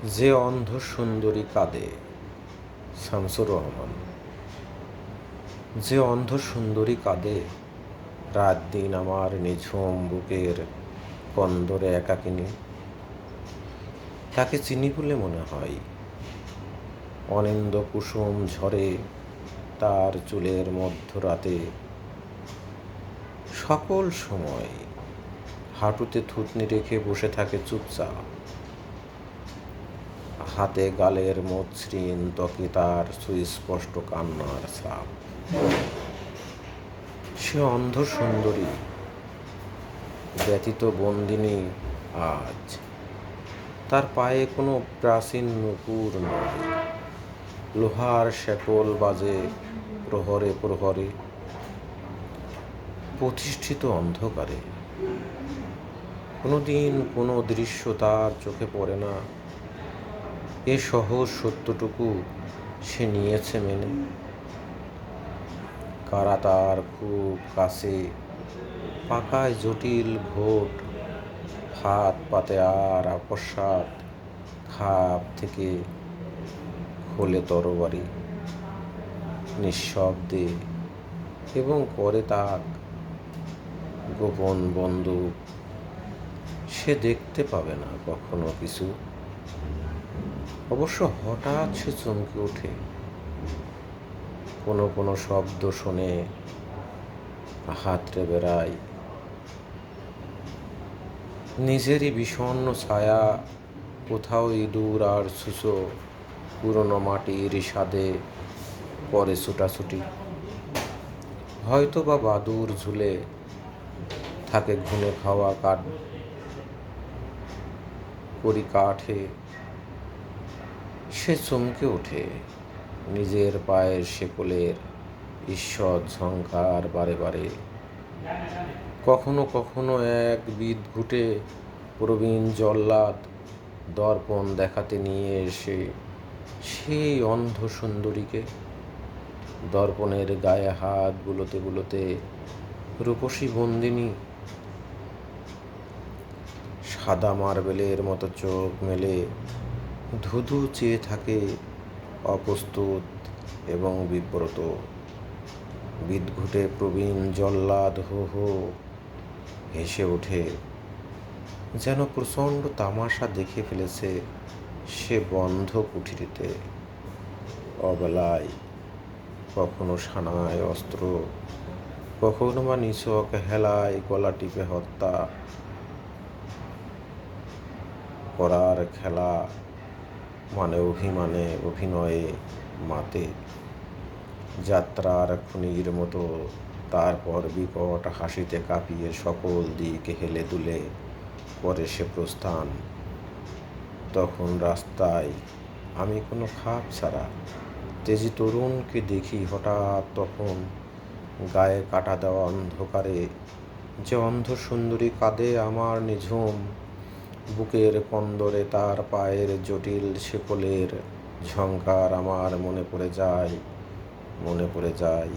যে অন্ধ সুন্দরী কাঁদে। শামসুর রহমান। যে অন্ধ সুন্দরী কাঁদে, রাত দিন আমার নিঝুম বুকের কন্দরে একাকিনী, তাকে চিনি বলে মনে হয়। অনিন্দ কুসুম ঝরে তার চুলের মধ্যরাতে, সকল সময় হাঁটুতে থুতনি রেখে বসে থাকে চুপচাপ। হাতে গালের মসৃণ ত্বকে তার সুস্পষ্ট কান্নার ছাপ। সে অন্ধ সুন্দরী ব্যতীত বন্দিনী আজ। তার পায়ে কোনো প্রাচীন নূপুর নয়, লোহার শেকল বাজে প্রহরে প্রহরে, প্রতিষ্ঠিত অন্ধকারে। কোনোদিন কোনো দৃশ্য তার চোখে পড়ে না, এ সহজ সত্যটুকু সে নিয়েছে মেনে। কারা তার খুব কাছে, পাকায় জটিল ঘোট, হাত পাতে আর অকস্মাৎ খাপ থেকে খোলে তরবারি নিঃশব্দে, এবং করে তাক গোপন বন্দুক। সে দেখতে পাবে না কখনো কিছু, অবশ্য হঠাৎ সে চমকে ওঠে কোনো কোনো শব্দ শুনে, হাতড়ে বেড়ায়। নিজেরই বিষণ্ণ ছায়া, কোথাও ইঁদুর আর ছুঁচো, পুরনো মাটির স্বাদে করে ছুটাছুটি। হয়তো বা বাদুর ঝুলে থাকে ঘুনে খাওয়া কড়ি কাঠে। সে চমকে ওঠে নিজের পায়ের শেকলের ঈশ্বর ঝংকার বারে বারে। কখনো কখনো এক বিদঘুটে প্রবীণ জল্লাদ দর্পণ দেখাতে নিয়ে এসে সেই অন্ধ সুন্দরীকে। দর্পণের গায়ে হাত বুলোতে বুলোতে রূপসী বন্দিনী, সাদা মার্বেলের মতো চোখ মেলে ধুধু চেয়ে থাকে, অপ্রস্তুত এবং বিব্রত। বিদঘুটে প্রবীণ জল্লাদ হো হো হেসে ওঠে, যেন প্রচণ্ড তামাশা দেখে ফেলেছে সে বন্ধ কুঠিরিতে। অবেলায় কখনো সানায় অস্ত্র, কখনো বা নিছক হেলায় গলা টিপে হত্যা করার খেলা, মানে অভিমানে অভিনয়ে মাতে। যাত্রার খুনির মতো তারপর বিকট হাসিতে কাঁপিয়ে সকল দিক হেলে দুলে করে সে প্রস্থান। তখন রাস্তায় আমি কোনো খাপ ছাড়া তেজি তরুণকে দেখি হঠাৎ, তখন গায়ে কাটা দেওয়া অন্ধকারে যে অন্ধ সুন্দরী কাঁদে আমার নিঝুম বুকের কন্দরে, তার পায়ের জটিল শেকলের ঝংকার আমার মনে পড়ে যায়, মনে পড়ে যায়।